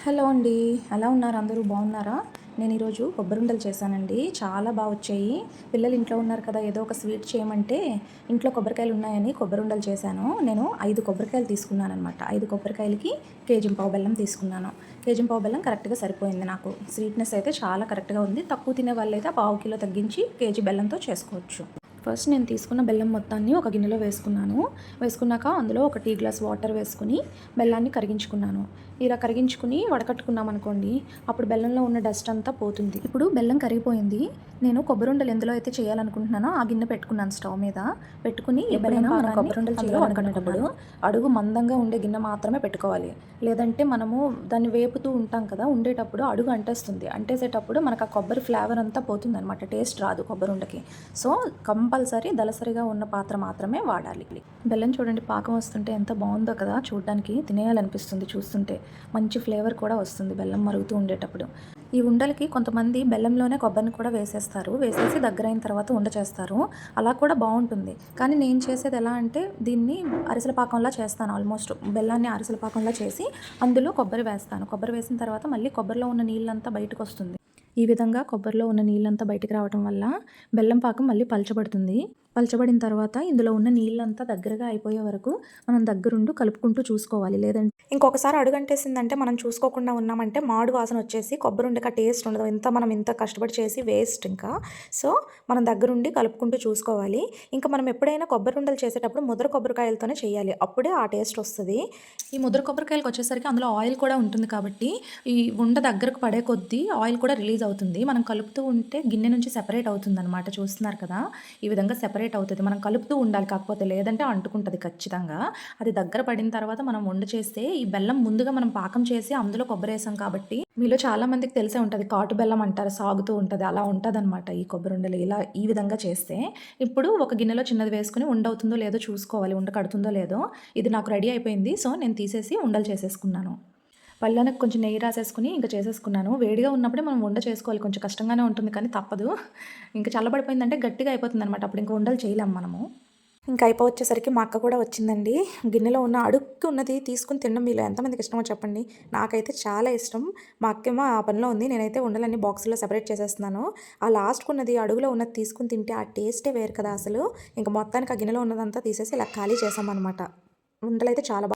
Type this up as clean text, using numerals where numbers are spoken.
Hello అండి. ఎలా ఉన్నారు? అందరూ బాగున్నారా? నేను ఈరోజు కొబ్బరుండలు చేశానండి. చాలా బాగా వచ్చాయి. పిల్లలు ఇంట్లో ఉన్నారు కదా, ఏదో ఒక స్వీట్ చేయమంటే ఇంట్లో కొబ్బరికాయలు ఉన్నాయని కొబ్బరుండలు చేశాను. నేను 5 కొబ్బరికాయలు తీసుకున్నానమాట. 5 కొబ్బరికాయలకి కేజీంపావు బెల్లం తీసుకున్నాను. కేజీంపావు బెల్లం కరెక్ట్గా సరిపోయింది నాకు. స్వీట్నెస్ అయితే చాలా కరెక్ట్గా ఉంది. తక్కువ తినే వాళ్ళైతే పావు కిలో తగ్గించి కేజీ బెల్లంతో చేసుకోవచ్చు. ఫస్ట్ నేను తీసుకున్న బెల్లం మొత్తాన్ని ఒక గిన్నెలో వేసుకున్నాక అందులో ఒక టీ గ్లాస్ వాటర్ వేసుకుని బెల్లాన్ని కరిగించుకున్నాను. ఇలా కరిగించుకుని వడకట్టుకున్నాం అనుకోండి, అప్పుడు బెల్లంలో ఉన్న డస్ట్ అంతా పోతుంది. ఇప్పుడు బెల్లం కరిగిపోయింది. నేను కొబ్బరుండలు ఎందులో అయితే చేయాలనుకుంటున్నానో ఆ గిన్నె పెట్టుకున్నాను స్టవ్ మీద. పెట్టుకుని ఎప్పుడైనా మనం కొబ్బరుండలు చేయాలనుకునేటప్పుడు అడుగు మందంగా ఉండే గిన్నె మాత్రమే పెట్టుకోవాలి. లేదంటే మనము దాన్ని వేపుతూ ఉంటాం కదా, ఉండేటప్పుడు అడుగు అంటేస్తుంది. అంటేసేటప్పుడు మనకు ఆ కొబ్బరి ఫ్లేవర్ అంతా పోతుంది అనమాట. టేస్ట్ రాదు కొబ్బరుండకి. సో కంపల్సరీ దలసరిగా ఉన్న పాత్ర మాత్రమే వాడాలి. బెల్లం చూడండి, పాకం వస్తుంటే ఎంత బాగుందో కదా, చూడడానికి తినేయాలనిపిస్తుంది. చూస్తుంటే మంచి ఫ్లేవర్ కూడా వస్తుంది బెల్లం మరుగుతూ ఉండేటప్పుడు. ఈ ఉండలకి కొంతమంది బెల్లంలోనే కొబ్బరిని కూడా వేసేసి దగ్గరైన తర్వాత ఉండ చేస్తారు. అలా కూడా బాగుంటుంది. కానీ నేను చేసేది ఎలా అంటే, దీన్ని అరిసెల పాకంలా చేస్తాను. ఆల్మోస్ట్ బెల్లాన్ని అరిసెల పాకంలా చేసి అందులో కొబ్బరి వేస్తాను. కొబ్బరి వేసిన తర్వాత మళ్ళీ కొబ్బరిలో ఉన్న నీళ్ళంతా బయటకు వస్తుంది. ఈ విధంగా కొబ్బరిలో ఉన్న నీళ్ళంతా బయటకు రావడం వల్ల బెల్లం పాకం మళ్ళీ పలచబడుతుంది. పలచబడిన తర్వాత ఇందులో ఉన్న నీళ్ళంతా దగ్గరగా అయిపోయే వరకు మనం దగ్గరుండి కలుపుకుంటూ చూసుకోవాలి. లేదంటే ఇంకొకసారి అడుగంటేసిందంటే మనం చూసుకోకుండా ఉన్నామంటే మాడు వాసన వచ్చేసి కొబ్బరుండక టేస్ట్ ఉండదు. మనం ఇంత కష్టపడి చేసి వేస్ట్ ఇంకా. సో మనం దగ్గరుండి కలుపుకుంటూ చూసుకోవాలి. ఇంకా మనం ఎప్పుడైనా కొబ్బరుండలు చేసేటప్పుడు ముద్ర కొబ్బరికాయలతోనే చేయాలి. అప్పుడే ఆ టేస్ట్ వస్తుంది. ఈ ముద్ర కొబ్బరికాయలకు వచ్చేసరికి అందులో ఆయిల్ కూడా ఉంటుంది కాబట్టి ఈ ఉండ దగ్గరకు పడే కొద్దీ ఆయిల్ కూడా రిలీజ్ అవుతుంది. మనం కలుపుతూ ఉంటే గిన్నె నుంచి సెపరేట్ అవుతుంది అనమాట. చూస్తున్నారు కదా, ఈ విధంగా సెపరేట్ అవుతుంది. మనం కలుపుతూ ఉండాలి, కాకపోతే లేదంటే అంటుకుంటుంది ఖచ్చితంగా. అది దగ్గర పడిన తర్వాత మనం వండ చేస్తే, ఈ బెల్లం ముందుగా మనం పాకం చేసి అందులో కొబ్బరి వేసాం కాబట్టి, మీలో చాలా మందికి తెలిసే ఉంటుంది, కాటు బెల్లం అంటారు, సాగుతూ ఉంటుంది. అలా ఉంటుందన్నమాట ఈ కొబ్బరి ఉండలు. ఇలా ఈ విధంగా చేస్తే ఇప్పుడు ఒక గిన్నెలో చిన్నది వేసుకుని ఉండవుతుందో లేదో చూసుకోవాలి, ఉండ కడుతుందో లేదో. ఇది నాకు రెడీ అయిపోయింది. సో నేను తీసేసి ఉండలు చేసేసుకున్నాను. పళ్ళనికి కొంచెం నెయ్యి రాసేసుకుని ఇంకా చేసేసుకున్నాను. వేడిగా ఉన్నప్పుడే మనం వండ చేసుకోవాలి. కొంచెం కష్టంగానే ఉంటుంది కానీ తప్పదు. ఇంకా చల్లబడిపోయిందంటే గట్టిగా అయిపోతుంది అనమాట. అప్పుడు ఇంకా ఉండలు చేయలేము మనము. ఇంకా అయిపోవచ్చేసరికి మా అక్క కూడా వచ్చిందండి. గిన్నెలో ఉన్న అడుక్కి ఉన్నది తీసుకుని తినడం మీలో ఎంతమందికి ఇష్టమో చెప్పండి. నాకైతే చాలా ఇష్టం. మా అక్కేమో ఆ పనిలో ఉంది. నేనైతే ఉండలన్నీ బాక్సుల్లో సెపరేట్ చేసేస్తున్నాను. ఆ లాస్ట్కి ఉన్నది, అడుగులో ఉన్నది తీసుకుని తింటే ఆ టేస్టే వేరు కదా అసలు. ఇంకా మొత్తానికి ఆ గిన్నెలో ఉన్నదంతా తీసేసి ఇలా ఖాళీ చేసామన్నమాట. ఉండలైతే చాలా